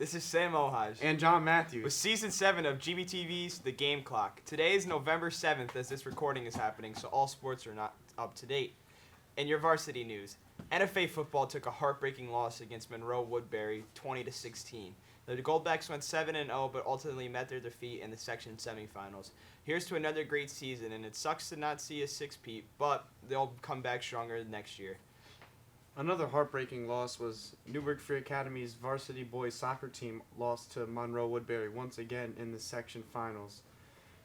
This is Sam Ohaj. And John Matthews. With Season 7 of GBTV's The Game Clock. Today is November 7th as this recording is happening, so all sports are not up to date. In your varsity news, NFA football took a heartbreaking loss against Monroe Woodbury 20-16. The Goldbacks went 7-0, but ultimately met their defeat in the section semifinals. Here's to another great season, and it sucks to not see a six-peat, but they'll come back stronger next year. Another heartbreaking loss was Newburgh Free Academy's varsity boys soccer team lost to Monroe Woodbury once again in the section finals.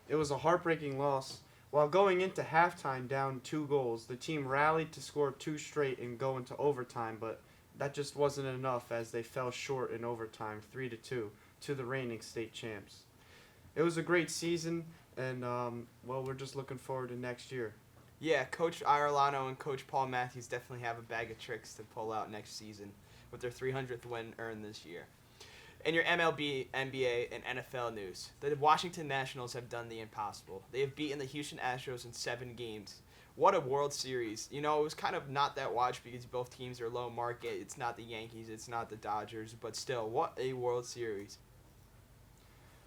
It was a heartbreaking loss. While going into halftime down 2 goals, the team rallied to score 2 straight and go into overtime, but that just wasn't enough as they fell short in overtime 3-2 to the reigning state champs. It was a great season, and we're just looking forward to next year. Yeah, Coach Irolano and Coach Paul Matthews definitely have a bag of tricks to pull out next season with their 300th win earned this year. In your MLB, NBA, and NFL news, the Washington Nationals have done the impossible. They have beaten the Houston Astros in 7 games. What a World Series. You know, it was kind of not that watch because both teams are low market. It's not the Yankees, it's not the Dodgers, but still, what a World Series.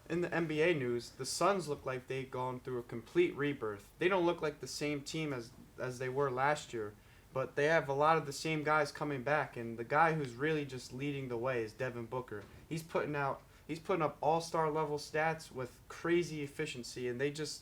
In the NBA news, the Suns look like they've gone through a complete rebirth. They don't look like the same team as they were last year, but they have a lot of the same guys coming back, and the guy who's really just leading the way is Devin Booker. He's putting up all-star level stats with crazy efficiency, and they just,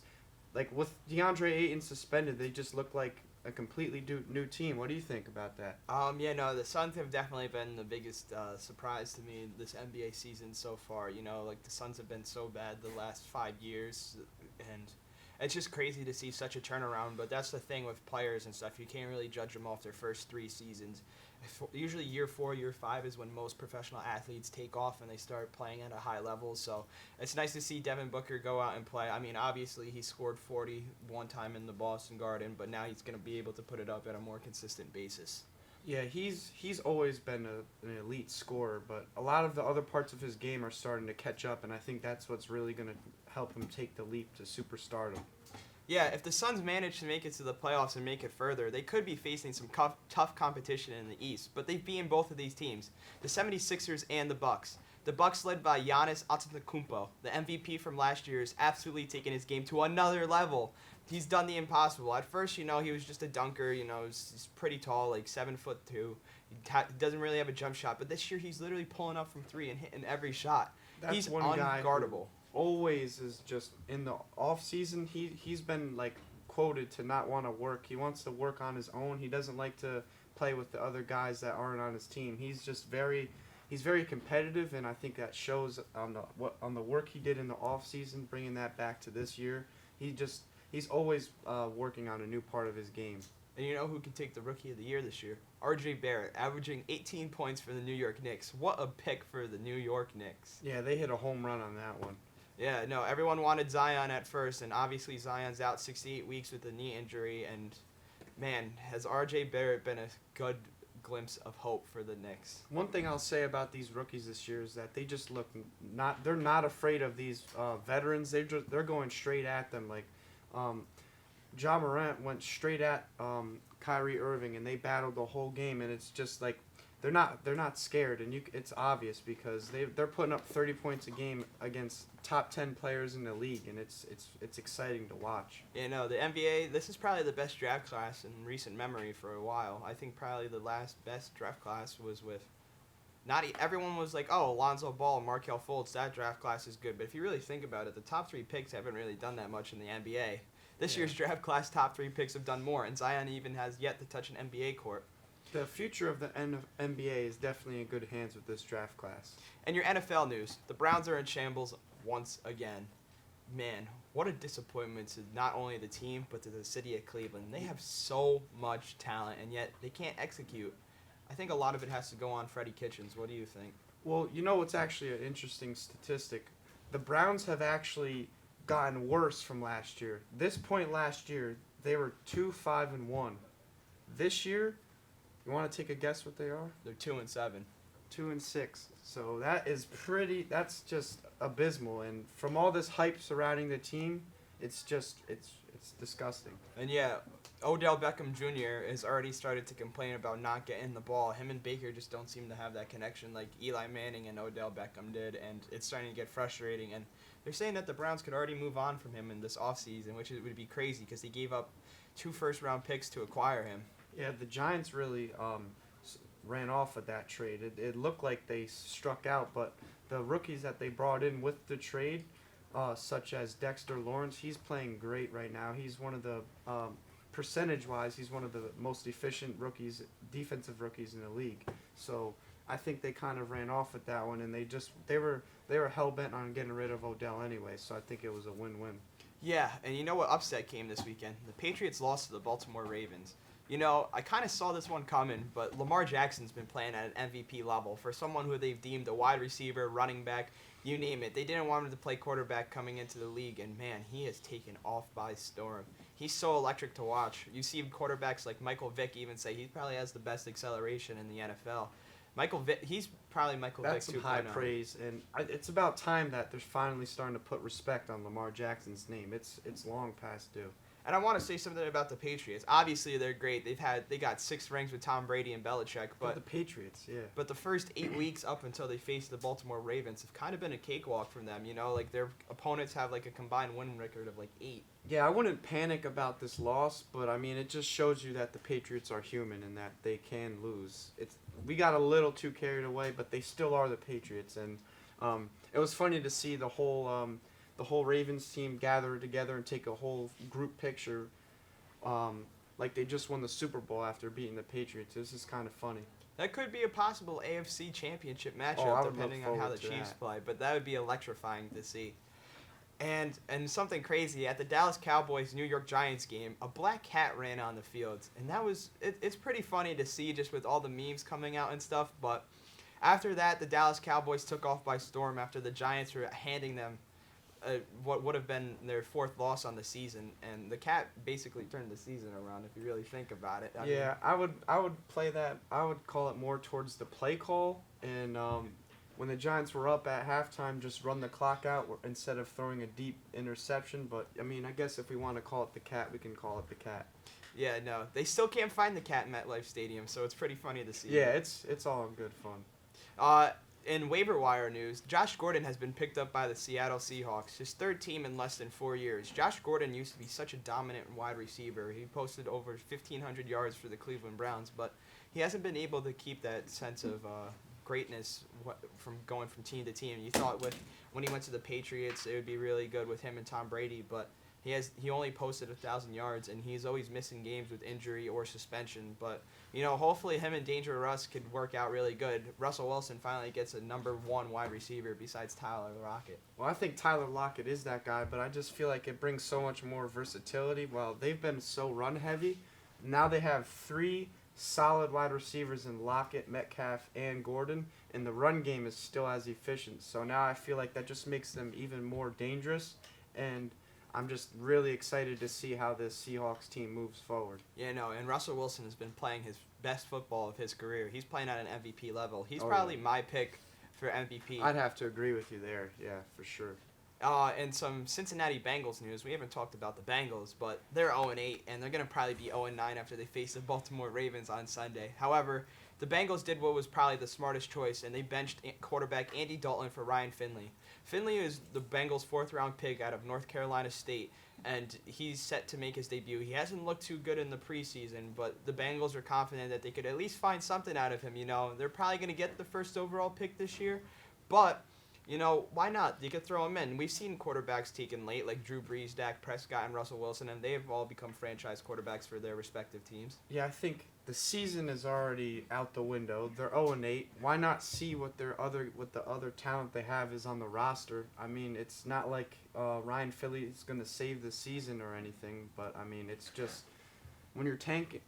like, with DeAndre Ayton suspended, they just look like a completely new team. What do you think about that? The Suns have definitely been the biggest surprise to me this NBA season so far. You know, like, the Suns have been so bad the last 5 years, and it's just crazy to see such a turnaround. But that's the thing with players and stuff. You can't really judge them off their first 3 seasons. Usually year 4, year 5 is when most professional athletes take off and they start playing at a high level. So it's nice to see Devin Booker go out and play. I mean, obviously he scored 40 one time in the Boston Garden, but now he's going to be able to put it up at a more consistent basis. Yeah, he's always been an elite scorer, but a lot of the other parts of his game are starting to catch up, and I think that's what's really going to help him take the leap to superstardom. Yeah, if the Suns manage to make it to the playoffs and make it further, they could be facing some tough competition in the East, but they've beaten both of these teams, the 76ers and the Bucks. The Bucks, led by Giannis Antetokounmpo, the MVP from last year, is absolutely taking his game to another level. He's done the impossible. At first, he was just a dunker. He's pretty tall, like 7'2". He doesn't really have a jump shot, but this year he's literally pulling up from 3 and hitting every shot. He's one unguardable. Guy always is just in the off season. He's been like quoted to not want to work. He wants to work on his own. He doesn't like to play with the other guys that aren't on his team. He's very competitive, and I think that shows on the work he did in the off season, bringing that back to this year. He's always working on a new part of his game. And you know who can take the Rookie of the Year this year? R.J. Barrett, averaging 18 points for the New York Knicks. What a pick for the New York Knicks. Yeah, they hit a home run on that one. Yeah, no, everyone wanted Zion at first, and obviously Zion's out 68 weeks with a knee injury, and, man, has R.J. Barrett been a good glimpse of hope for the Knicks. One thing I'll say about these rookies this year is that they just look they're not afraid of these veterans. They're going straight at them. Like, Ja Morant went straight at Kyrie Irving, and they battled the whole game, and it's just like they're not scared, and it's obvious because they're putting up 30 points a game against top 10 players in the league, and it's exciting to watch. The NBA, this is probably the best draft class in recent memory for a while. I think probably the last best draft class was with everyone was like, oh, Alonzo Ball, Markelle Fultz, that draft class is good. But if you really think about it, the top 3 picks haven't really done that much in the NBA. This year's draft class top 3 picks have done more, and Zion even has yet to touch an NBA court. The future of the NBA is definitely in good hands with this draft class. And your NFL news, the Browns are in shambles once again. Man, what a disappointment to not only the team, but to the city of Cleveland. They have so much talent, and yet they can't execute. I think a lot of it has to go on Freddie Kitchens. What do you think? Well, what's actually an interesting statistic? The Browns have actually gotten worse from last year. This point last year, they were 2-5-1. This year, you want to take a guess what they are? They're 2-7. 2-6. So that's just abysmal. And from all this hype surrounding the team, it's disgusting. And yeah, Odell Beckham Jr. has already started to complain about not getting the ball. Him and Baker just don't seem to have that connection like Eli Manning and Odell Beckham did, and it's starting to get frustrating. And they're saying that the Browns could already move on from him in this offseason, which would be crazy because he gave up 2 first-round picks to acquire him. Yeah, the Giants really ran off with that trade. It looked like they struck out, but the rookies that they brought in with the trade, such as Dexter Lawrence, he's playing great right now. He's one of the percentage-wise, he's one of the most efficient rookies, defensive rookies in the league. So I think they kind of ran off with that one, and they were hell bent on getting rid of Odell anyway. So I think it was a win-win. Yeah, and you know what upset came this weekend? The Patriots lost to the Baltimore Ravens. You know, I kind of saw this one coming, but Lamar Jackson's been playing at an MVP level for someone who they've deemed a wide receiver, running back, you name it. They didn't want him to play quarterback coming into the league, and man, he has taken off by storm. He's so electric to watch. You see quarterbacks like Michael Vick even say he probably has the best acceleration in the NFL. Michael Vick, he's probably Michael Vick 2.0. That's some high praise, and it's about time that they're finally starting to put respect on Lamar Jackson's name. It's long past due. And I want to say something about the Patriots. Obviously, they're great. They got 6 rings with Tom Brady and Belichick, but the Patriots, yeah. But the first 8 weeks up until they faced the Baltimore Ravens have kind of been a cakewalk from them. You know, like their opponents have like a combined win record of like 8. Yeah, I wouldn't panic about this loss, but I mean, it just shows you that the Patriots are human and that they can lose. We got a little too carried away, but they still are the Patriots, and it was funny to see the whole Ravens team gather together and take a whole group picture, like they just won the Super Bowl after beating the Patriots. This is kind of funny. That could be a possible AFC Championship I matchup would depending look on how the forward to Chiefs that. play, but that would be electrifying to see. And something crazy at the Dallas Cowboys New York Giants game, a black cat ran on the field, and that was it's pretty funny to see just with all the memes coming out and stuff. But after that, the Dallas Cowboys took off by storm after the Giants were handing them what would have been their 4th loss on the season, and the cat basically turned the season around if you really think about it. I would play that. I would call it more towards the play call, and when the Giants were up at halftime, just run the clock out instead of throwing a deep interception. But I mean, I guess if we want to call it the cat, we can call it the cat. Yeah, no, they still can't find the cat in MetLife Stadium, so it's pretty funny to see. Yeah, it's all in good fun. In waiver wire news, Josh Gordon has been picked up by the Seattle Seahawks, his 3rd team in less than 4 years. Josh Gordon used to be such a dominant wide receiver. He posted over 1,500 yards for the Cleveland Browns, but he hasn't been able to keep that sense of greatness from going from team to team. You thought when he went to the Patriots, it would be really good with him and Tom Brady, but he only posted 1,000 yards, and he's always missing games with injury or suspension. But you know, hopefully him and Danger Russ could work out really good. Russell Wilson finally gets a number 1 wide receiver besides Tyler Lockett. Well, I think Tyler Lockett is that guy, but I just feel like it brings so much more versatility. Well, they've been so run heavy. Now they have 3 solid wide receivers in Lockett, Metcalf, and Gordon, and the run game is still as efficient. So now I feel like that just makes them even more dangerous, and I'm just really excited to see how this Seahawks team moves forward. Yeah, no, and Russell Wilson has been playing his best football of his career. He's playing at an MVP level. He's probably my pick for MVP. I'd have to agree with you there, yeah, for sure. And some Cincinnati Bengals news. We haven't talked about the Bengals, but they're 0-8, and they're going to probably be 0-9 after they face the Baltimore Ravens on Sunday. However, the Bengals did what was probably the smartest choice, and they benched quarterback Andy Dalton for Ryan Finley. Finley is the Bengals' 4th-round pick out of North Carolina State, and he's set to make his debut. He hasn't looked too good in the preseason, but the Bengals are confident that they could at least find something out of him. You know, they're probably going to get the 1st overall pick this year, but you know, why not? You could throw him in. We've seen quarterbacks taken late, like Drew Brees, Dak Prescott, and Russell Wilson, and they've all become franchise quarterbacks for their respective teams. Yeah, I think the season is already out the window. They're 0-8. Why not see what the other talent they have is on the roster? I mean, it's not like Ryan Finley is going to save the season or anything, but I mean, it's just when you're tanking,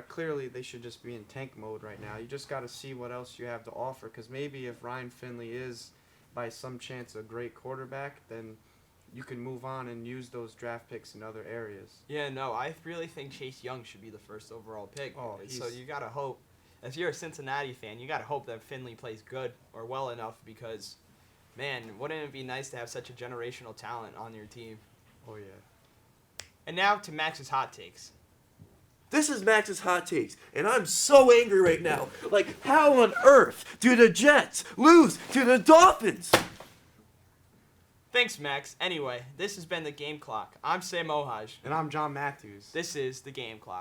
clearly they should just be in tank mode right now. You just got to see what else you have to offer, because maybe if Ryan Finley is by some chance a great quarterback, then you can move on and use those draft picks in other areas. Yeah, no, I really think Chase Young should be the 1st overall pick. Oh, so you got to hope, if you're a Cincinnati fan, you got to hope that Finley plays good or well enough, because, man, wouldn't it be nice to have such a generational talent on your team? Oh, yeah. And now to Max's hot takes. This is Max's hot takes, and I'm so angry right now. Like, how on earth do the Jets lose to the Dolphins? Thanks, Max. Anyway, this has been the Game Clock. I'm Sam Ohaj. And I'm John Matthews. This is the Game Clock.